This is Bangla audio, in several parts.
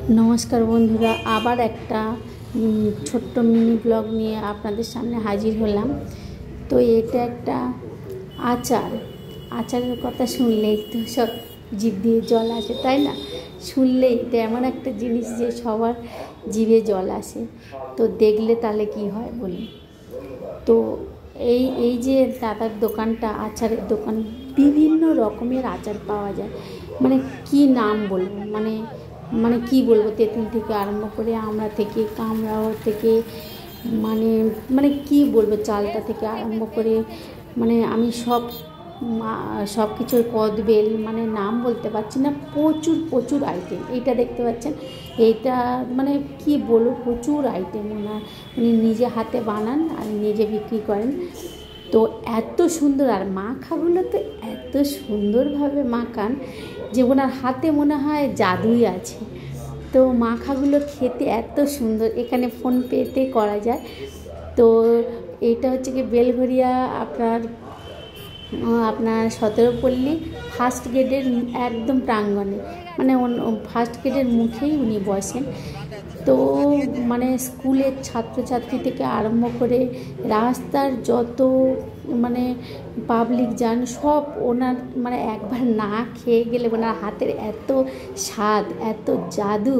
नमस्कार बंधुरा आबार एकटा छोट्ट मिनी ब्लग निये आपनादेर सामने हाजिर हलाम। तो एटा एकटा आचारेर कथा शुनलेई तो सब जिभ दिये जल आसे ताई ना। शुनलेई तो एमन एकटा जिनिस जे सबार जिभे जल आसे। तो देखले ताहले कि हय बोलुन। तो এই যে দাদার দোকানটা আচারের দোকান, বিভিন্ন রকমের আচার পাওয়া যায়। মানে কি নাম বলবো, মানে কি বলবো, তেঁতুল থেকে আরম্ভ করে আমড়া থেকে কামড়াও থেকে মানে মানে কি বলবো, চালতা থেকে আরম্ভ করে মানে আমি সব কিছুর কদবেল মানে নাম বলতে পারছি না। প্রচুর প্রচুর আইটেম। এইটা দেখতে পাচ্ছেন, এইটা মানে কি বলবো, প্রচুর আইটেম। উনি নিজে হাতে বানান আর নিজে বিক্রি করেন। তো এত সুন্দর, আর মাখাগুলো তো এত সুন্দরভাবে মাখান যে ওনার হাতে মনে হয় জাদুই আছে। তো মাখাগুলো খেতে এত সুন্দর। এখানে ফোনপেতে করা যায়। তো এইটা হচ্ছে কি বেলঘরিয়া আপনার 17 পল্লী ফার্স্ট গেটের একদম প্রাঙ্গণে, মানে ফার্স্ট গেটের মুখেই উনি বসেন। তো মানে স্কুলের ছাত্রছাত্রী থেকে আরম্ভ করে রাস্তার যত মানে পাবলিক যান সব ওনার মানে একবার না খেয়ে গেলে ওনার হাতের এত স্বাদ, এত জাদু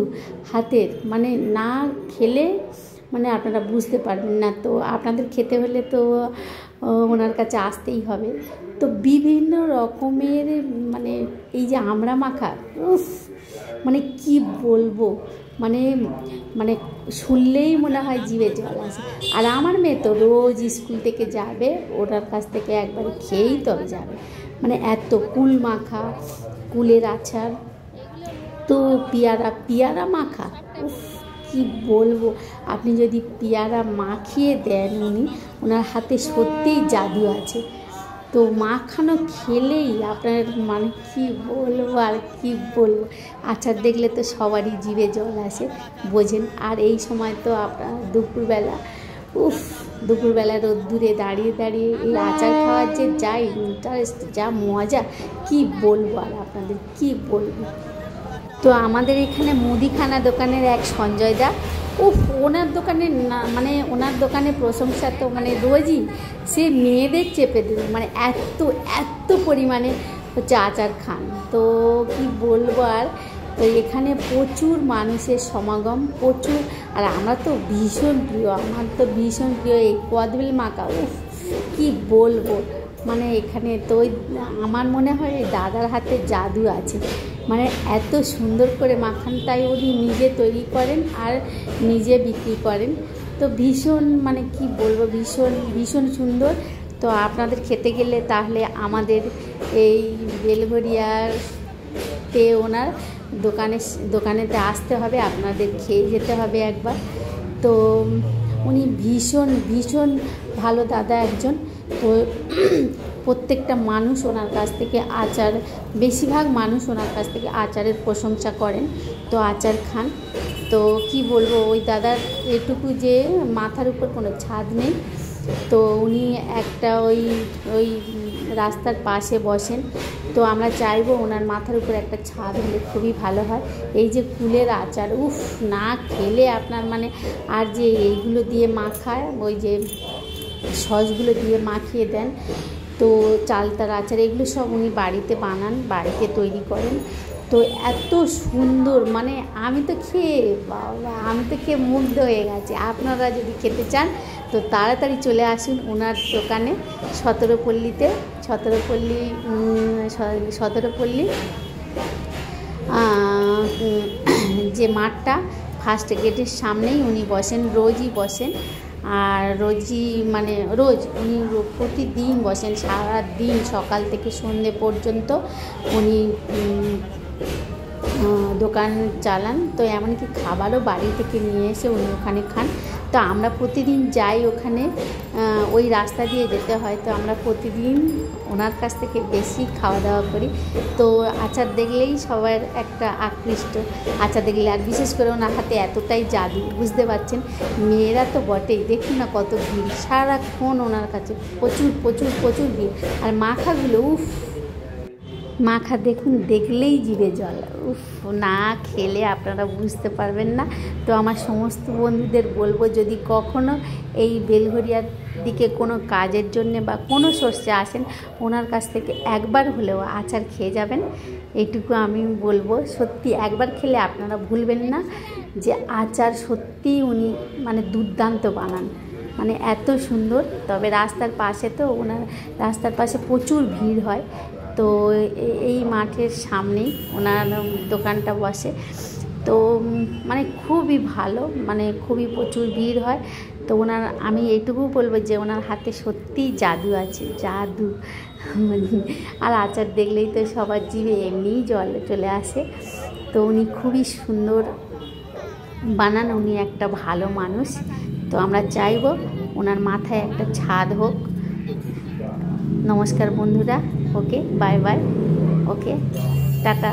হাতের, মানে না খেলে মানে আপনারা বুঝতে পারবেন না। তো আপনাদের খেতে হলে তো ওনার কাছে আসতেই হবে। তো বিভিন্ন রকমের মানে এই যে আমড়া মাখা, মানে কি বলবো, মানে মানে শুনলেই মনে হয় জিভে জল আসে। আর আমার মেয়ে তো রোজ স্কুল থেকে যাবে, ওনার কাছ থেকে একবার খেয়েই তবে যাবে। মানে এত কুল মাখা, কুলের আচার, তো পিয়ারা মাখা, কি বলবো। আপনি যদি পিয়ারা মাখিয়ে দেন, ওনার হাতে সত্যিই জাদু আছে। তো মাখানো খেলেই আপনার মানে কি বলবো আর কি বলবো, আচার দেখলে তো সবারই জিভে জল আসে, বোঝেন। আর এই সময় তো আপনার দুপুরবেলা রোদ্দুরে দাঁড়িয়ে দাঁড়িয়ে এই আচার খাওয়ার যে যা ইন্টারেস্ট, যা মজা, কি বলবো আর আপনাদের কি বলবো। তো আমাদের এখানে মুদিখানা দোকানের এক সঞ্জয় দা, ওনার দোকানে না মানে ওনার দোকানে প্রশংসা তো মানে রোজই সে মেয়েদের চেপে দেবে, মানে এত পরিমাণে হচ্ছে আচার খান। তো কি বলবো আর। তো এখানে প্রচুর মানুষের সমাগম, প্রচুর। আর আমার তো ভীষণ প্রিয় এই কদবেল মাখা, কি বলবো। মানে এখানে তো আমার মনে হয় এই দাদার হাতে জাদু আছে, মানে এত সুন্দর করে মাখান। তাই উনি নিজে তৈরি করেন আর নিজে বিক্রি করেন। তো ভীষণ মানে কি বলবো, ভীষণ সুন্দর। তো আপনাদের খেতে গেলে তাহলে আমাদের এই বেলঘরিয়াতে ওনার দোকানেতে আসতে হবে, আপনাদের খেয়ে যেতে হবে একবার। তো উনি ভীষণ ভালো দাদা একজন। তো প্রত্যেকটা মানুষ ওনার কাছ থেকে বেশিরভাগ মানুষ ওনার কাছ থেকে আচারের প্রশংসা করেন, তো আচার খান। তো কি বলবো, ওই দাদার এটুকু যে মাথার উপর কোনো ছাদ নেই। তো উনি একটা ওই রাস্তার পাশে বসেন। তো আমরা চাইবো ওনার মাথার উপর একটা ছাদ হলে খুবই ভালো হয়। এই যে কুলের আচার, না খেলে আপনার মানে, আর যে এইগুলো দিয়ে মাখায়, ওই যে সসগুলো দিয়ে মাখিয়ে দেন, তো চালতার আচার, এগুলো সব উনি বাড়িতে বানান, বাড়িতে তৈরি করেন। তো এত সুন্দর, মানে আমি তো খেয়ে মুগ্ধ হয়ে গেছি। আপনারা যদি খেতে চান তো তাড়াতাড়ি চলে আসুন ওনার দোকানে, 17 পল্লী যে মাঠটা ফার্স্ট গেটের সামনেই উনি বসেন, রোজই বসেন। আর রোজ উনি প্রতিদিন বসেন, সারা দিন সকাল থেকে সন্ধ্যে পর্যন্ত উনি দোকান চালান। তো এমনকি খাবারও বাড়ি থেকে নিয়ে এসে উনি ওখানে খান। তো আমরা প্রতিদিন যাই ওখানে, ওই রাস্তা দিয়ে যেতে হয়। তো আমরা প্রতিদিন ওনার কাছ থেকে বেশি খাওয়া দাওয়া করি। তো আচার দেখলেই সবার একটা আকৃষ্ট, আচার দেখলে, আর বিশেষ করে ওনার হাতে এতটাই জাদু, বুঝতে পারছেন। মেয়েরা তো বটেই, দেখুন না কত ভিড় সারাক্ষণ ওনার কাছে, প্রচুর ভিড়। আর মাখাগুলো মাখা দেখুন, দেখলেই জিভে জল। উফ, না খেলে আপনারা বুঝতে পারবেন না। তো আমার সমস্ত বন্ধুদের বলবো, যদি কখনো এই বেলঘরিয়ার দিকে কোনো কাজের জন্যে বা কোনো সোর্সে আসেন, ওনার কাছ থেকে একবার হলেও আচার খেয়ে যাবেন, এইটুকু আমি বলবো। সত্যি একবার খেলে আপনারা ভুলবেন না যে আচার সত্যিই উনি মানে দুর্দান্ত বানান, মানে এত সুন্দর। তবে রাস্তার পাশে তো ওনার রাস্তার পাশে প্রচুর ভিড় হয়, তো এই মাঠের সামনেই ওনার দোকানটা বসে। তো মানে খুবই ভালো, মানে খুবই প্রচুর ভিড় হয়। তো ওনার আমি এইটুকু বলবো যে ওনার হাতে সত্যিই জাদু আছে, জাদু। আর আচার দেখলেই তো সবার জিভে এমনিই জল চলে আসে। তো উনি খুবই সুন্দর বানান, উনি একটা ভালো মানুষ। তো আমরা চাইবো ওনার মাথায় একটা ছাদ হোক। নমস্কার বন্ধুরা, ওকে, বাই বাই, ওকে, টাটা।